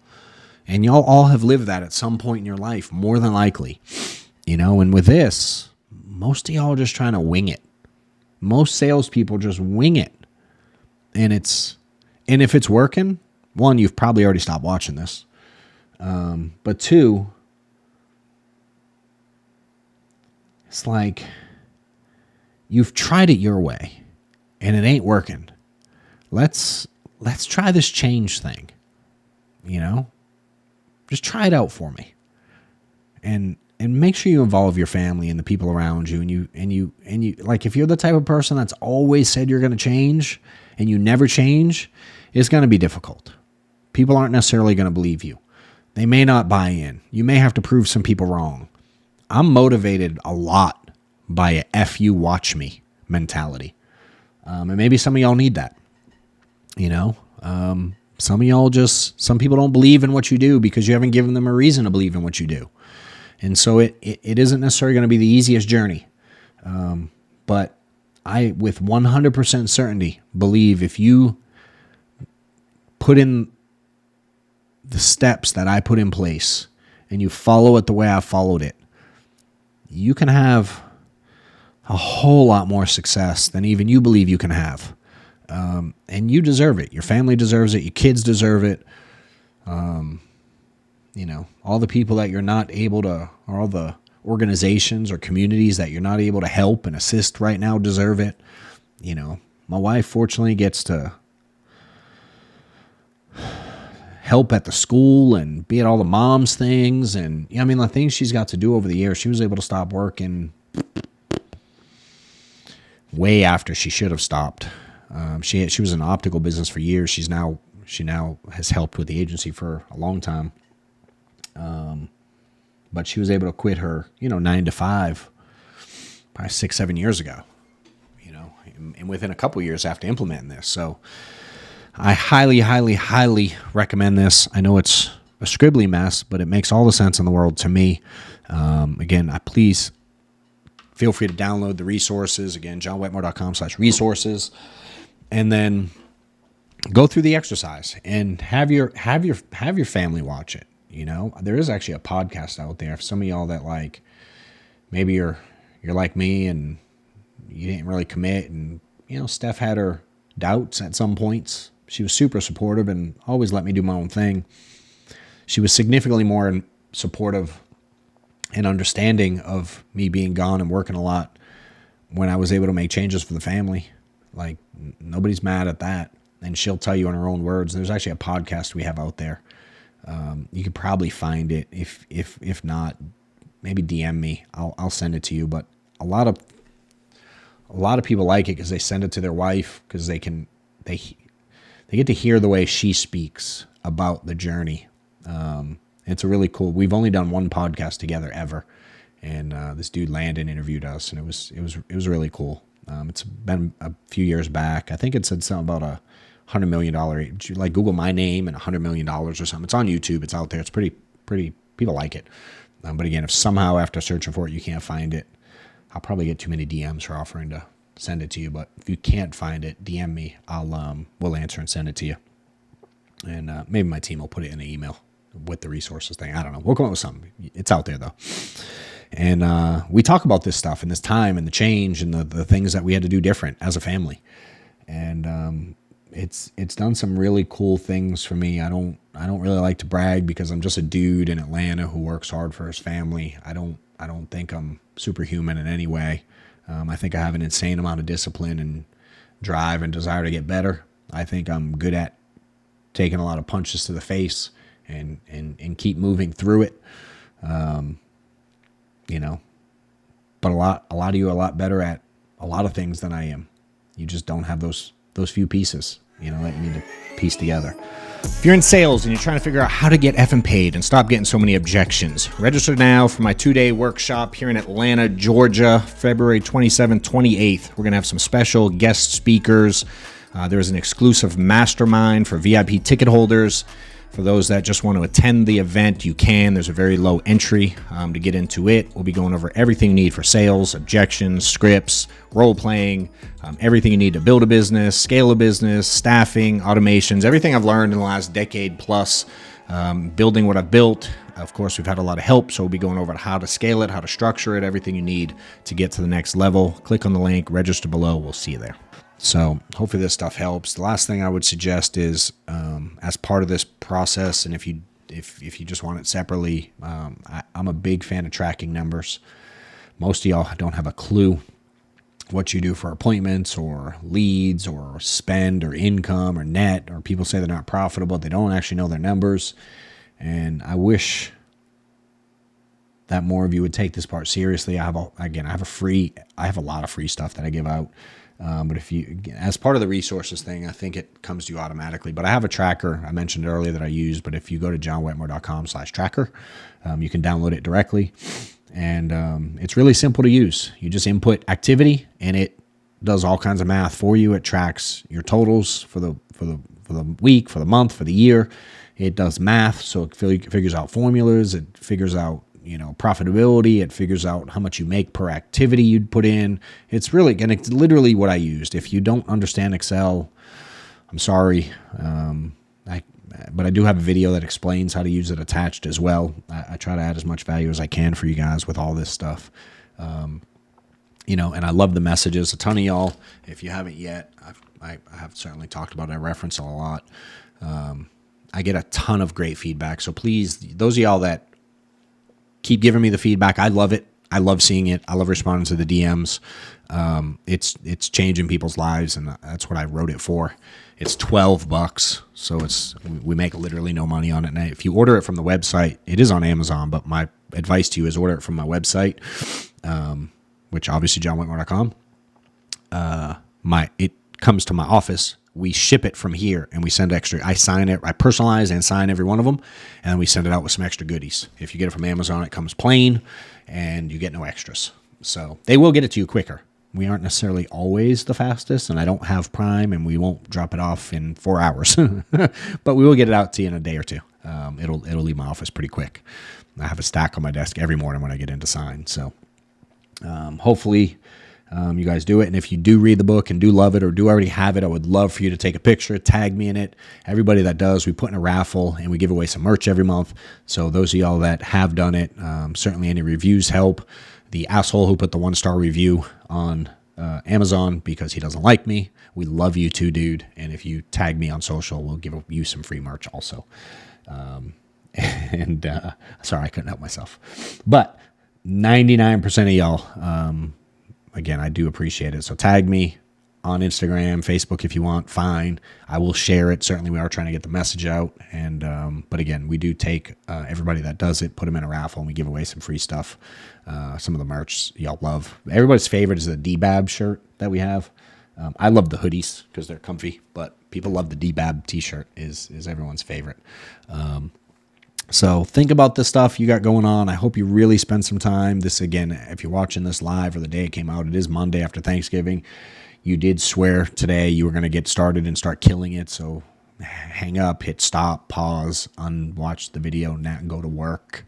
And y'all all have lived that at some point in your life, more than likely. And with this, most of y'all are just trying to wing it. Most salespeople just wing it. And if it's working, 1, you've probably already stopped watching this. But 2, it's you've tried it your way and it ain't working. Let's try this change thing. Just try it out for me. And make sure you involve your family and the people around you. And you if you're the type of person that's always said you're going to change and you never change, it's going to be difficult. People aren't necessarily going to believe you. They may not buy in. You may have to prove some people wrong. I'm motivated a lot by a F you watch me mentality. And maybe some of y'all need that. Some of y'all some people don't believe in what you do because you haven't given them a reason to believe in what you do. And so it isn't necessarily going to be the easiest journey. But I, with 100% certainty, believe if you put in the steps that I put in place and you follow it the way I followed it, you can have a whole lot more success than even you believe you can have. And you deserve it. Your family deserves it. Your kids deserve it. All the people that you're not able to, or all the organizations or communities that you're not able to help and assist right now deserve it. My wife fortunately gets to help at the school and be at all the moms things. And the things she's got to do over the years, she was able to stop working way after she should have stopped. She was in the optical business for years. She now has helped with the agency for a long time. But she was able to quit her, 9 to 5, probably 6-7 years ago, and within a couple years after implementing this. So I highly, highly, highly recommend this. I know it's a scribbly mess, but it makes all the sense in the world to me. Again, please feel free to download the resources. Again, johnwetmore.com/resources, and then go through the exercise and have your family watch it. There is actually a podcast out there for some of y'all that maybe you're like me and you didn't really commit, and Steph had her doubts at some points. She was super supportive and always let me do my own thing. She was significantly more supportive and understanding of me being gone and working a lot when I was able to make changes for the family. Nobody's mad at that. And she'll tell you in her own words. There's actually a podcast we have out there. You could probably find it. If not, maybe DM me. I'll send it to you. But a lot of people like it because they send it to their wife, because they get to hear the way she speaks about the journey. It's a really cool. We've only done one podcast together ever, and this dude Landon interviewed us, and it was really cool. It's been a few years back. I think it said something about $100 million. Google my name and $100 million or something. It's on YouTube. It's out there. It's pretty. People like it. But again, if somehow after searching for it you can't find it, I'll probably get too many DMs for offering to send it to you. But if you can't find it, DM me. We'll answer and send it to you. And maybe my team will put it in an email with the resources thing. I don't know. We'll come up with something. It's out there though. And we talk about this stuff and this time and the change and the things that we had to do different as a family. And it's done some really cool things for me. I don't really like to brag because I'm just a dude in Atlanta who works hard for his family. I don't think I'm superhuman in any way. I think I have an insane amount of discipline and drive and desire to get better. I think I'm good at taking a lot of punches to the face and keep moving through it. But a lot of you are a lot better at a lot of things than I am. You just don't have those few pieces, that you need to piece together. If you're in sales and you're trying to figure out how to get effing paid and stop getting so many objections, register now for my 2-day workshop here in Atlanta, Georgia, February 27th, 28th. We're going to have some special guest speakers. There's an exclusive mastermind for VIP ticket holders. For those that just want to attend the event, you can. There's a very low entry to get into it. We'll be going over everything you need for sales, objections, scripts, role-playing, everything you need to build a business, scale a business, staffing, automations, everything I've learned in the last decade plus, building what I've built. Of course, we've had a lot of help, so we'll be going over how to scale it, how to structure it, everything you need to get to the next level. Click on the link, register below. We'll see you there. So hopefully this stuff helps. The last thing I would suggest is, as part of this process, and if you just want it separately, I'm a big fan of tracking numbers. Most of y'all don't have a clue what you do for appointments or leads or spend or income or net, or people say they're not profitable. They don't actually know their numbers. And I wish that more of you would take this part seriously. I have a lot of free stuff that I give out. But if you, as part of the resources thing, I think it comes to you automatically. But I have a tracker I mentioned earlier that I use. But if you go to johnwetmore.com/tracker, you can download it directly, and it's really simple to use. You just input activity, and it does all kinds of math for you. It tracks your totals for the week, for the month, for the year. It does math, so it figures out formulas. It figures out profitability. It figures out how much you make per activity you'd put in. It's literally what I used. If you don't understand Excel, I'm sorry. But I do have a video that explains how to use it attached as well. I try to add as much value as I can for you guys with all this stuff. And I love the messages. A ton of y'all, if you haven't yet, I have certainly talked about it. I reference it a lot. I get a ton of great feedback. So please, those of y'all that keep giving me the feedback. I love it. I love seeing it. I love responding to the DMs. It's changing people's lives, and that's what I wrote it for. It's $12, so we make literally no money on it. And if you order it from the website, it is on Amazon, but my advice to you is order it from my website. which obviously johnwetmore.com, it comes to my office. We ship it from here and we send extra. I sign it. I personalize and sign every one of them, and then we send it out with some extra goodies. If you get it from Amazon, it comes plain and you get no extras. So they will get it to you quicker. We aren't necessarily always the fastest, and I don't have Prime, and we won't drop it off in 4 hours, but we will get it out to you in a day or two. It'll leave my office pretty quick. I have a stack on my desk every morning when I get in to sign. So hopefully you guys do it. And if you do read the book and do love it or do already have it, I would love for you to take a picture, tag me in it. Everybody that does, we put in a raffle and we give away some merch every month. So those of y'all that have done it, certainly any reviews help. The asshole who put the 1-star review on Amazon because he doesn't like me, we love you too, dude. And if you tag me on social, we'll give you some free merch also. Sorry, I couldn't help myself. But 99% of y'all, again, I do appreciate it. So tag me on Instagram, Facebook if you want, fine. I will share it. Certainly we are trying to get the message out. And but again, we do take everybody that does it, put them in a raffle, and we give away some free stuff. Some of the merch y'all love. Everybody's favorite is the DBAB shirt that we have. I love the hoodies because they're comfy, but people love the DBAB t-shirt is everyone's favorite. So think about the stuff you got going on. I hope you really spend some time. This, again, if you're watching this live or the day it came out, it is Monday after Thanksgiving. You did swear today you were going to get started and start killing it. So hang up, hit stop, pause, unwatch the video, and go to work.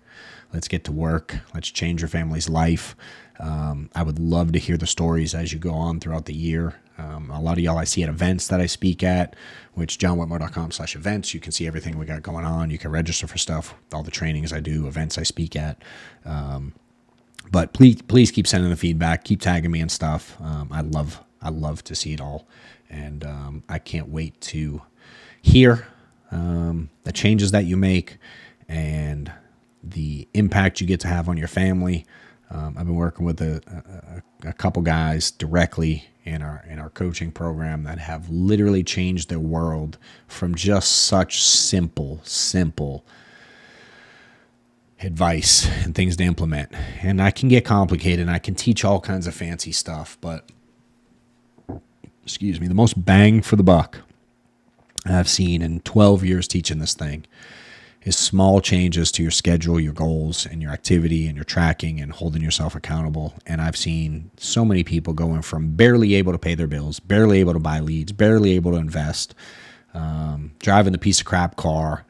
Let's get to work. Let's change your family's life. I would love to hear the stories as you go on throughout the year. A lot of y'all I see at events that I speak at, which johnwetmore.com/events. You can see everything we got going on. You can register for stuff, all the trainings I do, events I speak at. But please keep sending the feedback. Keep tagging me and stuff. I love to see it all. And I can't wait to hear the changes that you make and the impact you get to have on your family. I've been working with a couple guys directly in our coaching program that have literally changed their world from just such simple advice and things to implement. And I can get complicated and I can teach all kinds of fancy stuff, but the most bang for the buck I've seen in 12 years teaching this thing is small changes to your schedule, your goals, and your activity, and your tracking, and holding yourself accountable. And I've seen so many people going from barely able to pay their bills, barely able to buy leads, barely able to invest, driving the piece of crap car,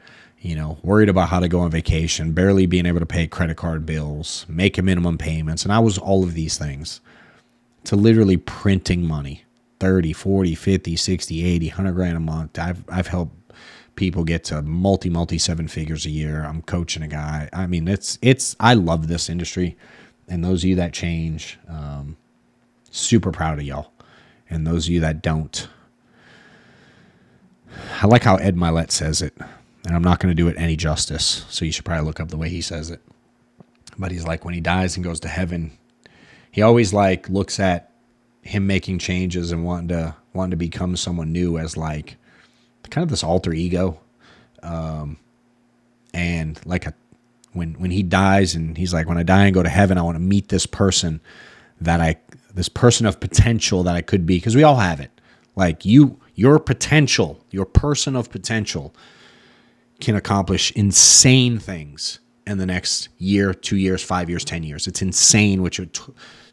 worried about how to go on vacation, barely being able to pay credit card bills, making minimum payments. And I was all of these things to literally printing money, 30, 40, 50, 60, 80, 100 grand a month. I've helped people get to multi 7 figures a year. I'm coaching a guy. I mean, I love this industry, and those of you that change, super proud of y'all. And those of you that don't, I like how Ed Milet says it, and I'm not going to do it any justice. So you should probably look up the way he says it. But he's like, when he dies and goes to heaven, he always looks at him making changes and wanting to become someone new as kind of this alter ego. And when he dies and he's like, when I die and go to heaven, I want to meet this person this person of potential that I could be. Cause we all have it. Your potential, your person of potential can accomplish insane things in the next year, 2 years, 5 years, 10 years. It's insane. Which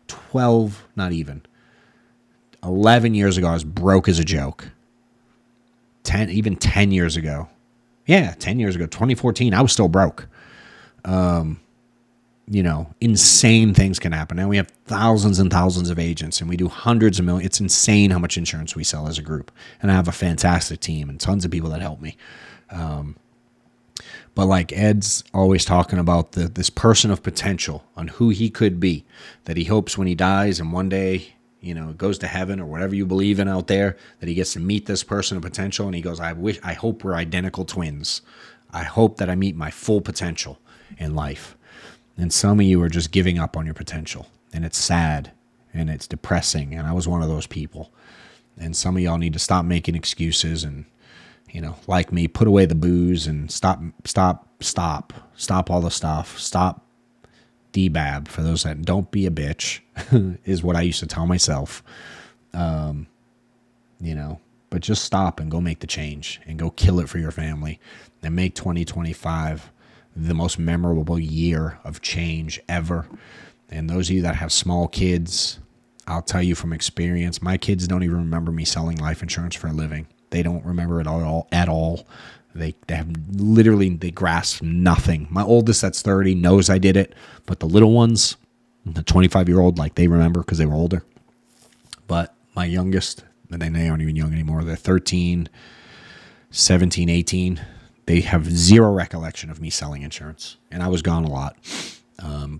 12, not even 11 years ago, I was broke as a joke. 10 years ago. Yeah, 10 years ago, 2014, I was still broke. Insane things can happen. Now we have thousands and thousands of agents and we do hundreds of millions. It's insane how much insurance we sell as a group. And I have a fantastic team and tons of people that help me. But Ed's always talking about this person of potential on who he could be, that he hopes when he dies and one day goes to heaven or whatever you believe in out there, that he gets to meet this person of potential. And he goes, I hope we're identical twins. I hope that I meet my full potential in life. And some of you are just giving up on your potential, and it's sad and it's depressing. And I was one of those people. And some of y'all need to stop making excuses and, like me, put away the booze and stop all the stuff. Stop DBAB, for those that don't be a bitch, is what I used to tell myself. But just stop and go make the change and go kill it for your family and make 2025 the most memorable year of change ever. And those of you that have small kids, I'll tell you from experience, my kids don't even remember me selling life insurance for a living. They don't remember it at all. They have literally, they grasp nothing. My oldest, that's 30, knows I did it. But the little ones, the 25-year-old, like they remember because they were older. But my youngest, and they aren't even young anymore. They're 13, 17, 18. They have zero recollection of me selling insurance. And I was gone a lot.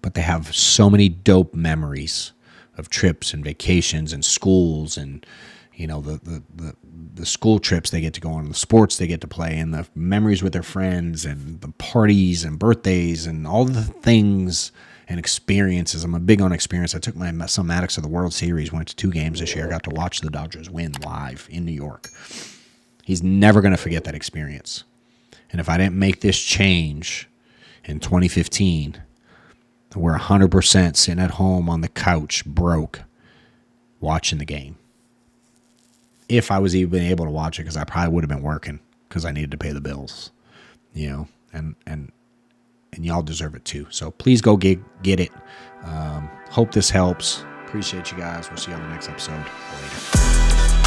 But they have so many dope memories of trips and vacations and schools and, the school trips they get to go on, the sports they get to play, and the memories with their friends and the parties and birthdays and all the things and experiences. I'm a big on experience. I took my son Maddox to the World Series, went to 2 games this year, got to watch the Dodgers win live in New York. He's never going to forget that experience. And if I didn't make this change in 2015, we're 100% sitting at home on the couch, broke, watching the game. If I was even able to watch it, because I probably would have been working because I needed to pay the bills, and y'all deserve it too. So please go get it. Hope this helps. Appreciate you guys. We'll see you on the next episode. Later.